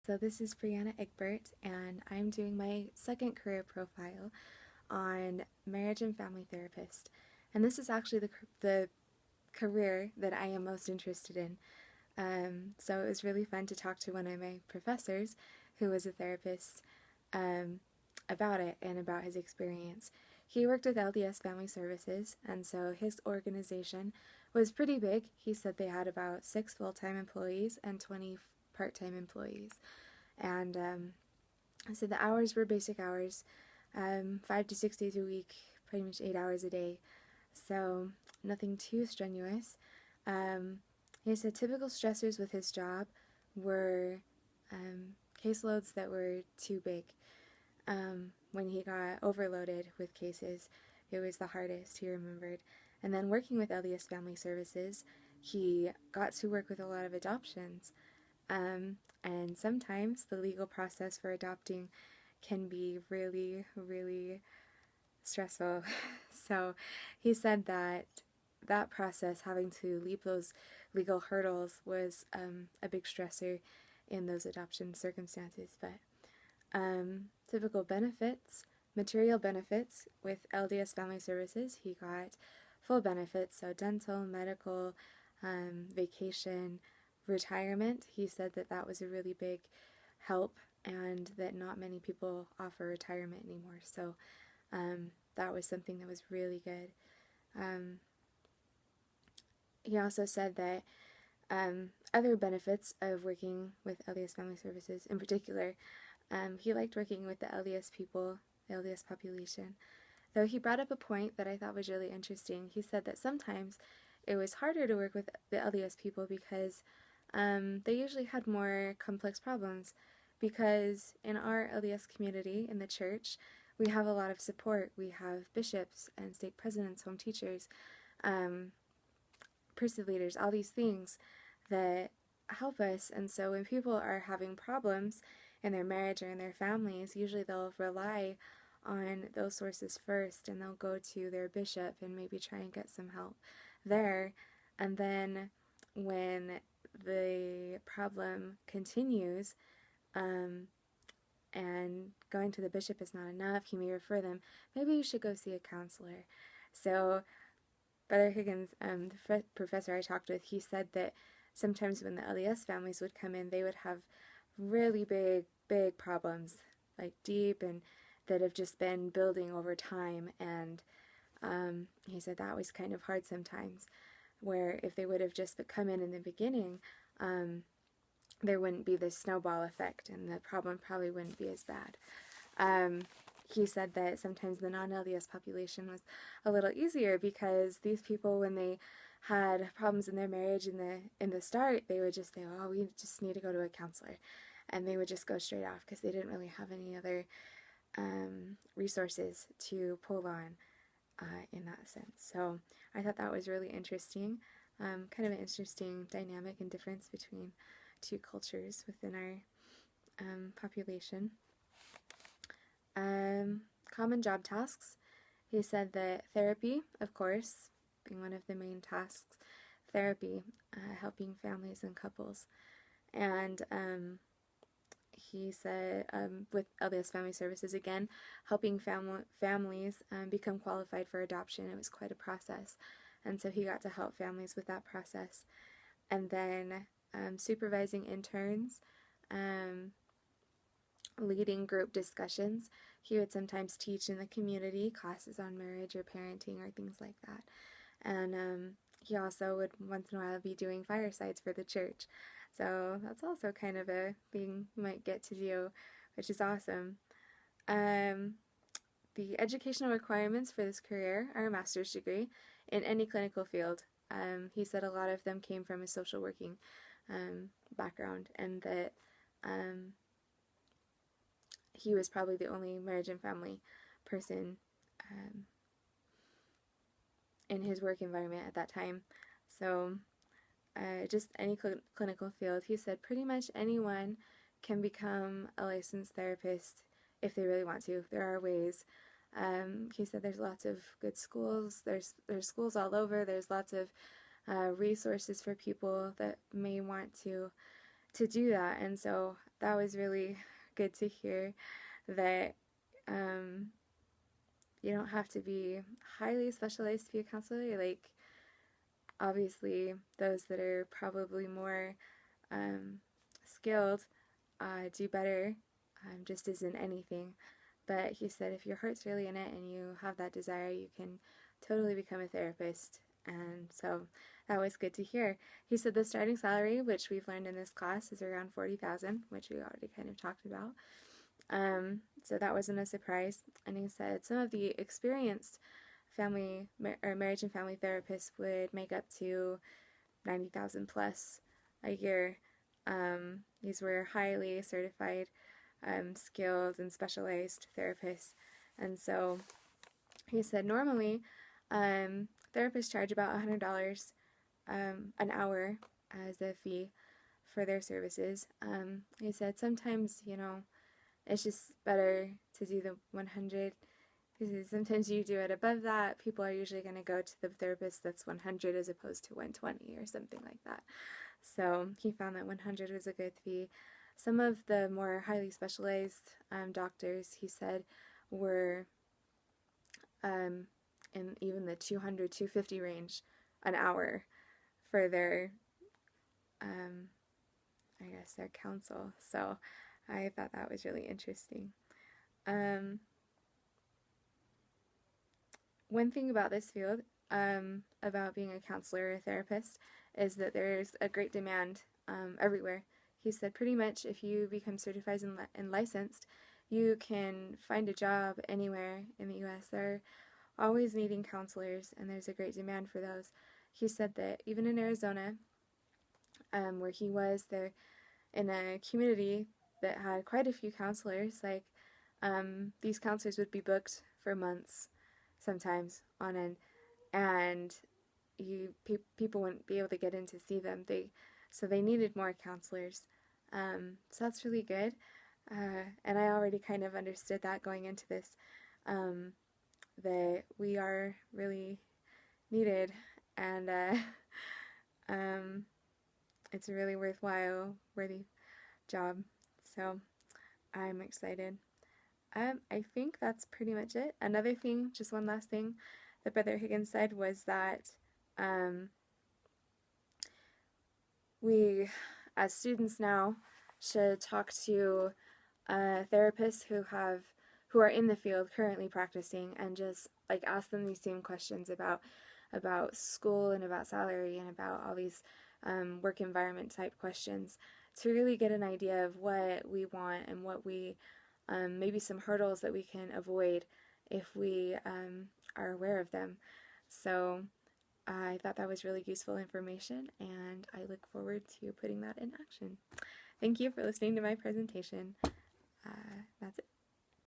So this is Brianna Egbert, and I'm doing my second career profile on marriage and family therapist. And this is actually the career that I am most interested in. So it was really fun to talk to one of my professors who was a therapist um, about it and about his experience. He worked with LDS Family Services, and so his organization was pretty big. He said they had about 6 full-time employees and 20 part-time employees. And so the hours were basic hours, 5 to 6 days a week, pretty much 8 hours a day. So nothing too strenuous. He said typical stressors with his job were caseloads that were too big. When he got overloaded with cases, it was the hardest, he remembered. And then working with LDS Family Services, he got to work with a lot of adoptions. And sometimes the legal process for adopting can be really, really stressful. So he said that that process, having to leap those legal hurdles, was a big stressor in those adoption circumstances. But typical benefits, material benefits with LDS Family Services, he got full benefits, so dental, medical, vacation, retirement. He said that that was a really big help and that not many people offer retirement anymore. So that was something that was really good. He also said that other benefits of working with LDS Family Services, in particular, he liked working with the LDS people, the LDS population. Though he brought up a point that I thought was really interesting. He said that sometimes it was harder to work with the LDS people because they usually had more complex problems, because in our LDS community, in the church, we have a lot of support. We have bishops and stake presidents, home teachers, priesthood leaders, all these things that help us. And so when people are having problems in their marriage or in their families, usually they'll rely on those sources first, and they'll go to their bishop and maybe try and get some help there. And then when the problem continues, and going to the bishop is not enough, he may refer them, maybe you should go see a counselor. So Brother Higgins, the professor I talked with, he said that sometimes when the LDS families would come in, they would have really big problems, like deep, and that have just been building over time. And he said that was kind of hard sometimes, where if they would have just come in the beginning, there wouldn't be this snowball effect, and the problem probably wouldn't be as bad. He said that sometimes the non-LDS population was a little easier, because these people, when they had problems in their marriage in the start, they would just say, oh, we just need to go to a counselor, and they would just go straight off because they didn't really have any other resources to pull on in that sense. So I thought that was really interesting, kind of an interesting dynamic and difference between two cultures within our population. Common job tasks. He said that therapy, of course, being one of the main tasks, therapy, helping families and couples. And he said with LDS Family Services, again, helping families become qualified for adoption. It was quite a process. And so he got to help families with that process. And then supervising interns, leading group discussions. He would sometimes teach in the community classes on marriage or parenting or things like that. And he also would once in a while be doing firesides for the church. So that's also kind of a thing you might get to do, which is awesome. The educational requirements for this career are a master's degree in any clinical field. He said a lot of them came from a social working background, and that he was probably the only marriage and family person in his work environment at that time. So just any clinical field. He said pretty much anyone can become a licensed therapist if they really want to. There are ways. He said there's lots of good schools. There's schools all over. There's lots of resources for people that may want to do that. And so that was really good to hear that um, you don't have to be highly specialized to be a counselor. Like, obviously, those that are probably more um, skilled do better, just as in anything. But he said if your heart's really in it and you have that desire, you can totally become a therapist. And so that was good to hear. He said the starting salary, which we've learned in this class, is around 40,000, which we already kind of talked about. So that wasn't a surprise. And he said some of the experienced marriage and family therapists would make up to 90,000 plus a year. These were highly certified, skilled, and specialized therapists. And so he said normally therapists charge about $100 an hour as a fee for their services. He said sometimes, it's just better to do the 100 because sometimes you do it above that, people are usually going to go to the therapist that's 100 as opposed to 120 or something like that. So he found that 100 was a good fee. Some of the more highly specialized doctors, he said, were in even the 200, 250 range an hour for their, I guess, their counsel. So I thought that was really interesting. One thing about this field, about being a counselor or a therapist, is that there's a great demand everywhere. He said pretty much if you become certified and licensed, you can find a job anywhere in the U.S. They're always needing counselors, and there's a great demand for those. He said that even in Arizona, where he was, there in a community that had quite a few counselors, like these counselors would be booked for months sometimes on end, and people wouldn't be able to get in to see them. So they needed more counselors. So that's really good. And I already kind of understood that going into this, that we are really needed, and it's a really worthy job. So I'm excited. I think that's pretty much it. Another thing, just one last thing, that Brother Higgins said was that we, as students now, should talk to therapists who are in the field currently practicing, and just like ask them these same questions about school and about salary and about all these work environment type questions, to really get an idea of what we want and what we maybe some hurdles that we can avoid if we are aware of them. So I thought that was really useful information, and I look forward to putting that in action. Thank you for listening to my presentation. That's it.